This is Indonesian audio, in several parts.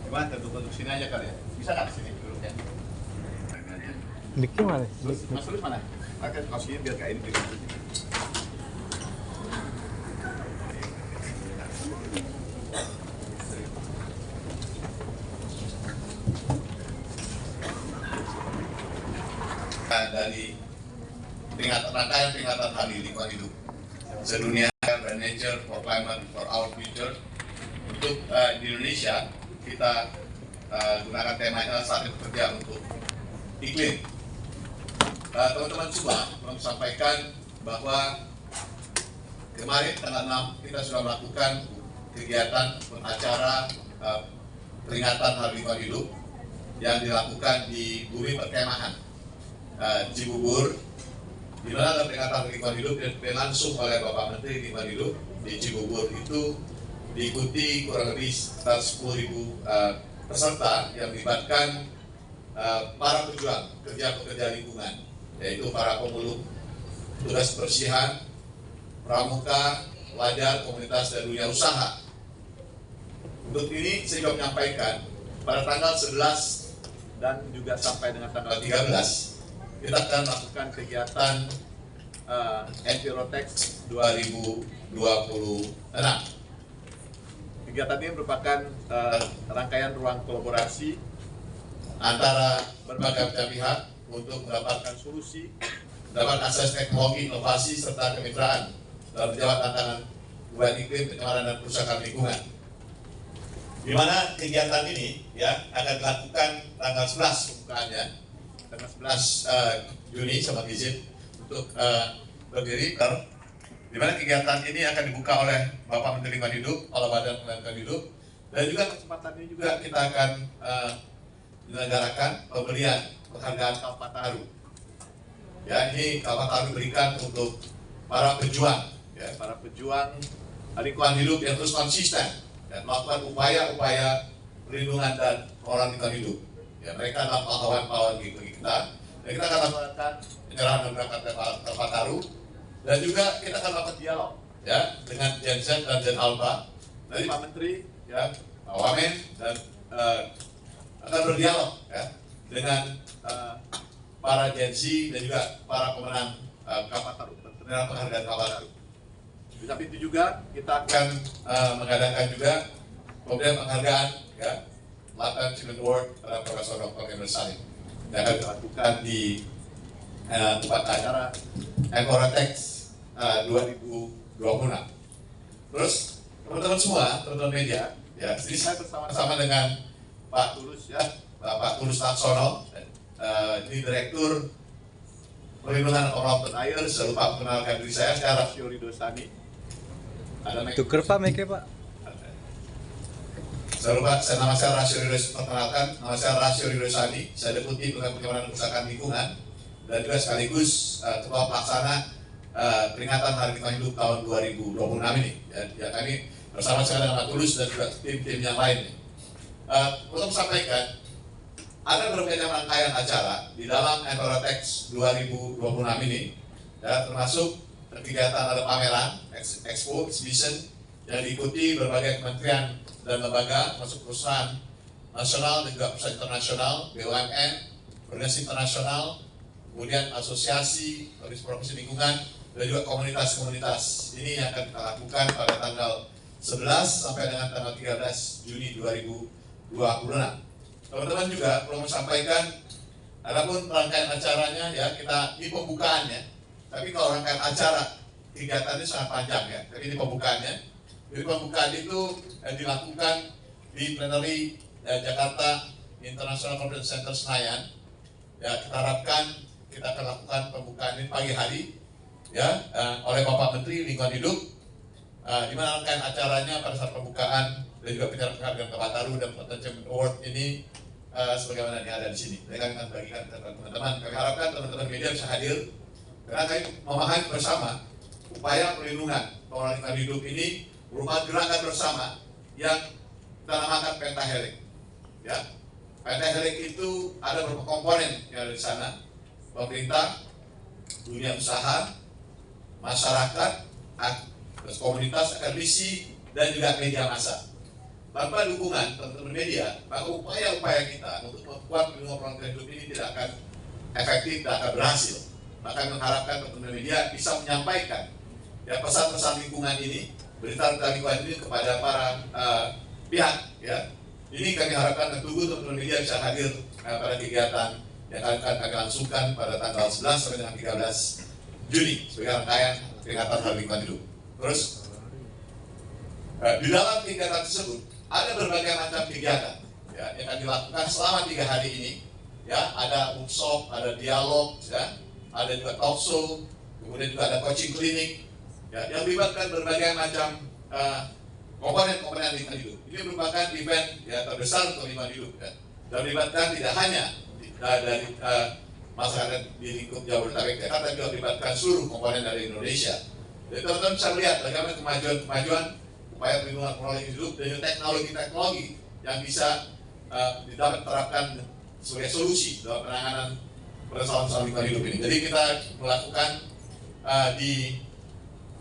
Gimana duduk sini aja kali ya? Bisa nggak sini duduknya? Dikit mana? Mas Tulus mana? Akan kasihnya biar kayak ini. Dari rangkaian peringatan Hari Lingkungan Hidup sedunia, by nature, for climate, for our future. Untuk di Indonesia kita gunakan temanya saatnya bekerja untuk iklim. Teman-teman semua sampaikan bahwa kemarin tanggal 6 kita sudah melakukan kegiatan acara peringatan Hari Lingkungan Hidup yang dilakukan di bumi perkemahan Cibubur, di mana ada peringatan lingkungan hidup dan langsung oleh Bapak Menteri Lingkungan Hidup di Cibubur itu diikuti kurang lebih sekitar 10.000 peserta yang melibatkan para pejuang pekerja lingkungan, yaitu para pemulung, tugas kebersihan, pramuka, pelajar, komunitas dan dunia usaha. Untuk ini saya juga menyampaikan pada tanggal 11 dan juga sampai dengan tanggal 13 kita akan melakukan kegiatan Envirotex 2026. Kegiatan ini merupakan rangkaian ruang kolaborasi antara berbagai pihak untuk mendapatkan solusi, mendapat akses teknologi, inovasi, serta kemitraan dalam menjawab tantangan perubahan iklim, pencemaran dan kerusakan lingkungan. Di mana kegiatan ini ya akan dilakukan tanggal 11 pembukaannya, tanggal 11 Juni sama izin untuk berdiri, di mana kegiatan ini akan dibuka oleh Bapak Menteri Lingkungan Hidup, Kepala Badan Lingkungan Hidup, dan juga kesempatan ini juga kita akan menyelenggarakan pemberian penghargaan Kalpataru. Ya, ini Kalpataru diberikan untuk para pejuang, ya, para pejuang lingkungan hidup yang terus konsisten dan melakukan upaya-upaya perlindungan dan pengelolaan lingkungan hidup. Ya, mereka adalah pahlawan-pahlawan bagi kita. Dan kita akan melakukan penyerahan dan berangkat Kalpataru, dan juga kita akan melakukan dialog ya dengan Jensen dan Jen Alba dari Pak Menteri, ya, Pak Wamen, dan akan berdialog ya dengan para Gensi dan juga para pemenang Kalpataru, penerima penghargaan Kalpataru. Di samping itu juga kita akan mengadakan juga pemberian penghargaan ya Lifetime Achievement Award pada Profesor Dr. Emil Salim yang akan dilakukan di tempat acara Envirotex 2026. Terus teman-teman semua, teman-teman media, ya, jadi saya bersama-sama dengan Pak Tulus ya, Pak Tulus Laksono, ini Direktur Perlindungan Laut dan Air. Saya lupa mengenalkan diri saya Rasio Ridosani. Ada Tuker Pak, make Pak. Saya lupa, nama saya Rasio Ridosani, perkenalkan, nama saya Rasio Ridosani, saya Deputi Pengelolaan Kerusakan Lingkungan dan juga sekaligus Ketua Pelaksana peringatan Hari Lingkungan Hidup tahun 2026 ini. Ya, kami bersama saya dengan Pak Tulus dan juga tim-tim yang lain. Untuk sampaikan, ada berbagai rangkaian acara di dalam Envirotex 2026 ini, ya, termasuk kegiatan ada pameran, expo, exhibition yang diikuti berbagai kementerian dan lembaga, termasuk perusahaan nasional dan juga perusahaan internasional, BUMN, organisasi internasional, kemudian asosiasi, profesi lingkungan, dan juga komunitas-komunitas. Ini yang akan kita lakukan pada tanggal 11 sampai dengan tanggal 13 Juni 2026. Teman-teman juga perlu sampaikan, adapun rangkaian acaranya ya kita di pembukaannya. Tapi kalau rangkaian acara kegiatannya sangat panjang ya. Tapi ini pembukaannya. Jadi pembukaan itu dilakukan di plenary Jakarta International Conference Center Senayan. Ya, kita harapkan kita akan lakukan pembukaan ini pagi hari ya oleh Bapak Menteri Lingkungan Hidup. Di mana rangkaian acaranya pada saat pembukaan dan juga penyerahan penghargaan Kalpataru dan Achievement Award ini sebagaimana yang ada di sini. Mereka akan bagikan kepada teman-teman. Kami harapkan teman-teman media bisa hadir karena kami memahami bersama upaya perlindungan pengelolaan lingkungan hidup ini merupakan gerakan bersama yang kita namakan pentahelix. Ya, pentahelix itu ada beberapa komponen yang ada di sana: pemerintah, dunia usaha, masyarakat, komunitas, akademisi, dan juga media massa. tanpa dukungan teman-teman media, maka upaya-upaya kita untuk membuat perlindungan lingkungan hidup ini tidak akan efektif, tidak akan berhasil. Maka mengharapkan teman-teman media bisa menyampaikan ya pesan-pesan lingkungan ini, berita-berita lingkungan ini kepada para pihak. Ya, ini kami harapkan dan tunggu teman-teman media bisa hadir pada kegiatan yang akan kami langsungkan pada tanggal 11 sampai dengan 13 Juni sebagai rangkaian peringatan Hari Lingkungan Hidup. Terus di dalam kegiatan tersebut ada berbagai macam kegiatan ya, yang akan dilakukan selama 3 hari ini. Ya, ada workshop, ada dialog, ya, ada juga talk show, kemudian juga ada coaching klinik, ya, yang melibatkan berbagai macam komponen-komponen lingkungan hidup. Ini merupakan event ya terbesar untuk lingkungan hidup, ya, dan melibatkan tidak hanya dari masyarakat di lingkup Jabodetabek, tapi juga melibatkan seluruh komponen dari Indonesia. Jadi teman-teman bisa melihat bagaimana kemajuan upaya perlindungan lingkungan hidup dan teknologi-teknologi yang bisa dapat diterapkan sebagai solusi dalam penanganan persoalan lingkungan hidup ini. Jadi kita melakukan di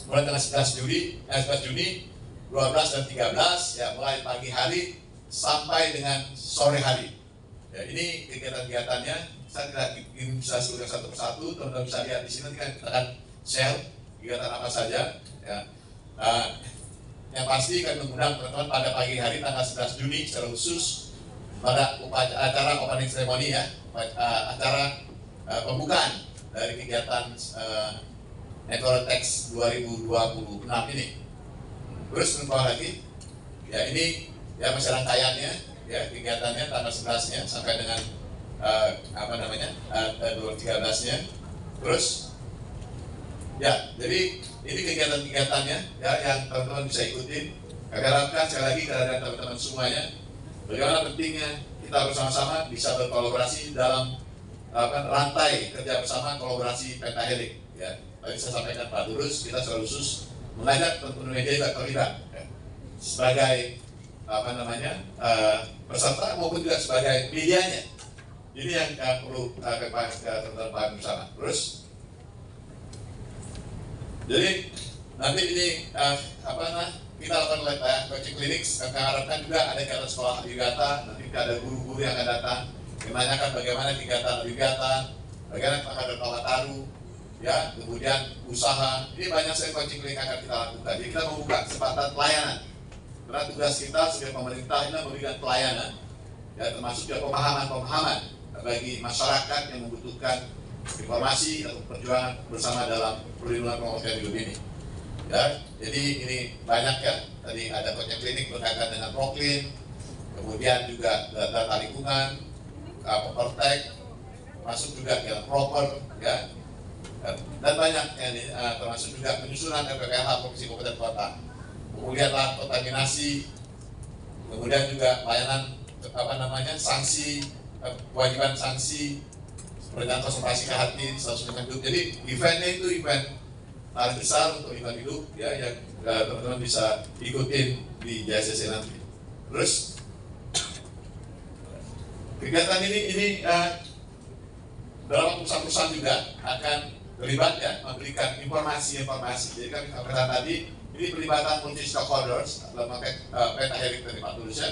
mulai tanggal 11 Juni, 12 dan 13 ya, mulai pagi hari sampai dengan sore hari. Ya, ini kegiatan-kegiatannya. Saya tidak ingin bisa sebutkan satu persatu, teman-teman bisa lihat di sini. Nanti kita akan share kegiatan apa saja. Ya. Yang pasti kami mengundang teman-teman pada pagi hari tanggal 11 Juni secara khusus pada acara opening ceremony ya, acara pembukaan dari kegiatan Environtex 2026 ini. Terus menambah lagi, ya ini ya masih rangkaiannya, ya kegiatannya tanggal 11-nya sampai dengan 13-nya. Terus ya, jadi ini kegiatan-kegiatannya ya yang teman-teman bisa ikutin. Kami harapkan sekali lagi kepada teman-teman semuanya, bagaimana pentingnya kita bersama-sama bisa berkolaborasi dalam rantai kerja bersama kolaborasi pentahelix. Ya, tadi saya sampaikan Pak Durus, kita secara khusus mengajak teman-teman media juga terlibat ya, sebagai peserta maupun juga sebagai medianya. Ini yang perlu teman-teman pahami bersama. Terus, jadi nanti ini kita lakukan coaching klinik. Kami harapkan juga ada kegiatan sekolah Abhigata. Nanti ada guru-guru yang akan datang menanyakan bagaimana kegiatan Abhigata, bagaimana ada Tawataru, ya, kemudian usaha. Ini banyak sekali coaching klinik akan kita lakukan. Jadi kita membuka kesempatan pelayanan. Karena tugas kita sebagai pemerintah ini memberikan pelayanan, ya, termasuk juga pemahaman bagi masyarakat yang membutuhkan informasi atau perjuangan bersama dalam perlindungan lingkungan hidup ini. Ya, jadi ini banyak ya. Tadi ada coaching klinik berkaitan dengan proklin, kemudian juga data lingkungan, protek, masuk juga yang proper, ya, dan banyak ya, termasuk juga penyusunan RPPLH Provinsi Kabupaten Kota, kemudian kontaminasi, kemudian juga layanan sanksi, kewajiban sanksi, perencanaan konservasi kehati, status lingkungan hidup. Jadi eventnya itu event paling besar untuk lingkungan hidup ya, yang teman-teman bisa ikutin di JSC nanti. Terus kegiatan ini dalam perusahaan-perusahaan juga akan terlibat ya, memberikan informasi. Jadi kami sampaikan tadi, ini pelibatan multi stakeholders dalam pentahelix dari Pak Durus ya.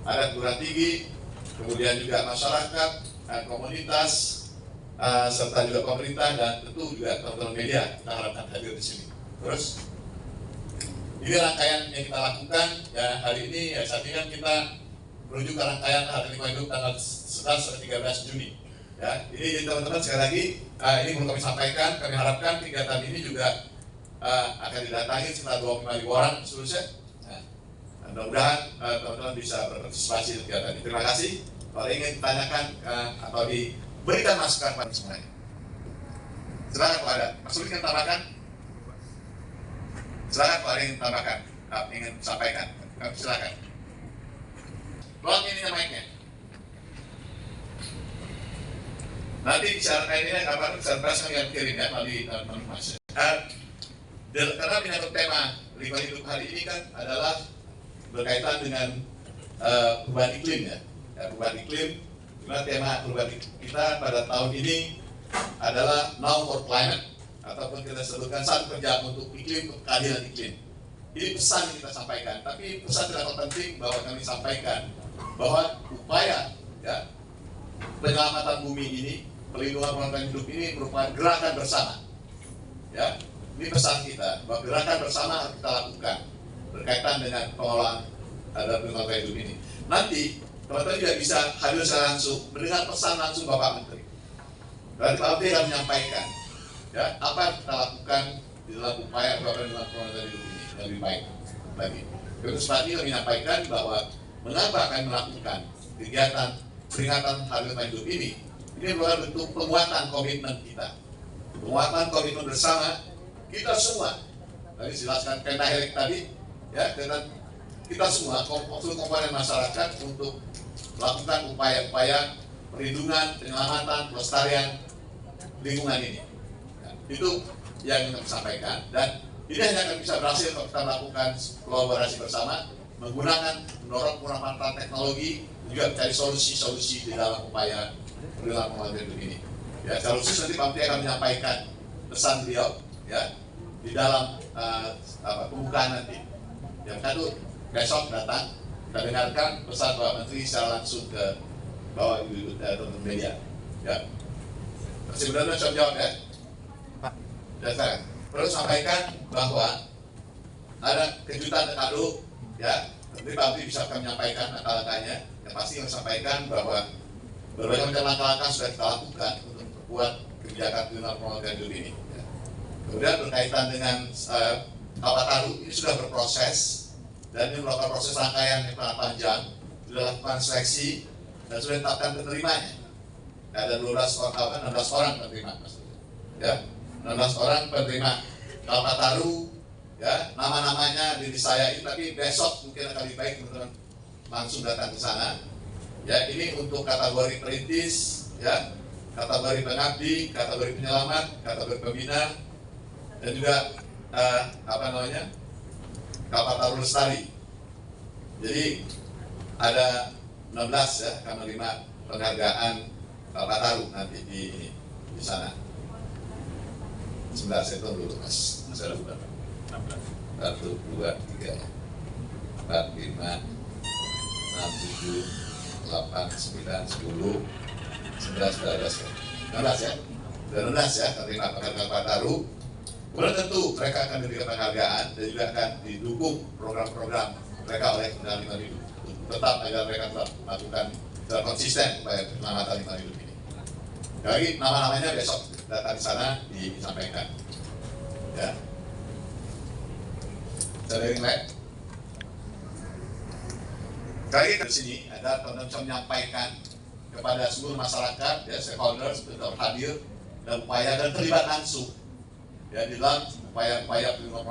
Ada perguruan tinggi, kemudian juga masyarakat, komunitas, serta juga pemerintah, dan tentu juga teman-teman media kita harapkan hadir di sini. Terus ini rangkaian yang kita lakukan ya hari ini. Ya, saat ini kan kita menuju ke rangkaian Hari Lingkungan Hidup tanggal 11 sampai 13 Juni. Ya, ini teman-teman sekali lagi ini perlu kami sampaikan. Kami harapkan kegiatan ini juga akan didatangi sekitar 25.000 orang seluruhnya. Mudah-mudahan teman-teman bisa berpartisipasi di kegiatan ini. Terima kasih. Kalau ingin ditanyakan atau diberikan masukan pada semuanya, silakan kalau ada. Maksudnya ingin tambahkan? Silakan kalau ada ingin tambahkan, ingin sampaikan, silakan. Tolong ini mic-nya. Nanti bicara ini kapan bisa berhasil yang kirim ya melalui mas. Karena menyangkut tema lingkungan hidup hari ini kan adalah berkaitan dengan perubahan iklim ya. Perubahan iklim, dimana tema perubahan kita pada tahun ini adalah Now for Climate, ataupun kita sebutkan saat kerja untuk iklim, keadilan iklim. ini pesan yang kita sampaikan, tapi pesan tidak terpenting bahwa kami sampaikan bahwa upaya ya penyelamatan bumi ini, pelindungan lingkungan hidup ini merupakan gerakan bersama. Ya, ini pesan kita bahwa gerakan bersama harus kita lakukan berkaitan dengan pengelolaan terhadap lingkungan hidup ini. Nanti teman-teman juga bisa hadir secara langsung mendengar pesan langsung Bapak Menteri. Berarti Pak Menteri akan menyampaikan ya apa yang kita lakukan di dalam upaya pengelolaan lingkungan hidup ini lebih baik lagi. Terus tadi kami menyampaikan bahwa mengapa akan melakukan kegiatan peringatan Hari Lingkungan Hidup ini merupakan bentuk penguatan komitmen kita, penguatan komitmen bersama kita semua. Tadi jelaskan Pentahelix tadi, ya, dengan kita semua komponen masyarakat untuk melakukan upaya-upaya perlindungan, penyelamatan, pelestarian lingkungan ini. Ya, itu yang kami sampaikan, dan ini hanya akan bisa berhasil kalau kita melakukan kolaborasi bersama, mendorong penerapan teknologi, juga mencari solusi-solusi di dalam upaya perlindungan lingkungan hidup ini. Ya, secara khusus nanti Pak Menteri akan menyampaikan pesan beliau, ya, di dalam pembukaan nanti. Yang satu besok datang, kita dengarkan pesan Pak Menteri secara langsung ke bawah ibu teman media. Ya, masih benar-benar bisa jawab ya, Pak. Dan sekarang perlu sampaikan bahwa ada kejutan terkadang, ya. Nanti Pak Menteri bisa akan menyampaikan langkah-langkahnya. Yang pasti yang sampaikan bahwa berbagai macam langkah-langkah sudah kita lakukan untuk memperkuat kebijakan perlindungan lingkungan hidup ini. Ya. Kemudian berkaitan dengan Kalpataru, ini sudah berproses dan ini merupakan proses rangkaian yang sangat panjang. Sudah lakukan seleksi dan sudah ditetapkan penerimanya. Ya, ada 16 orang penerima, ya, 16 orang penerima Kalpataru. Ya, nama-namanya diri saya ini, tapi besok mungkin akan lebih baik teman-teman langsung datang ke sana. Ya, ini untuk kategori perintis, ya, kategori pengabdi, kategori penyelamat, kategori pembina, dan juga Kalpataru Lestari. Jadi ada 16 ya, akan menerima penghargaan Kalpataru nanti di sana. Sebentar, saya tunggu dulu mas, ada beberapa. 1, 2, 3, 4, 5, 6, 7, 8, 9, 10, 11, 12 ya, 16 ya, terima penghargaan Kalpataru. Kemudian tentu mereka akan diberikan penghargaan dan juga akan didukung program-program mereka oleh Kementerian Lingkungan Hidup, tetap agar mereka tetap melakukan secara konsisten upaya penyelamatan lingkungan hidup ini. Jadi nama-namanya besok datang di sana disampaikan. Ya. Dari lain, kali di sini ada teman-teman bisa menyampaikan kepada seluruh masyarakat, ya, stakeholders untuk hadir dan upaya dan terlibat langsung, ya, di dalam upaya-upaya pelindungan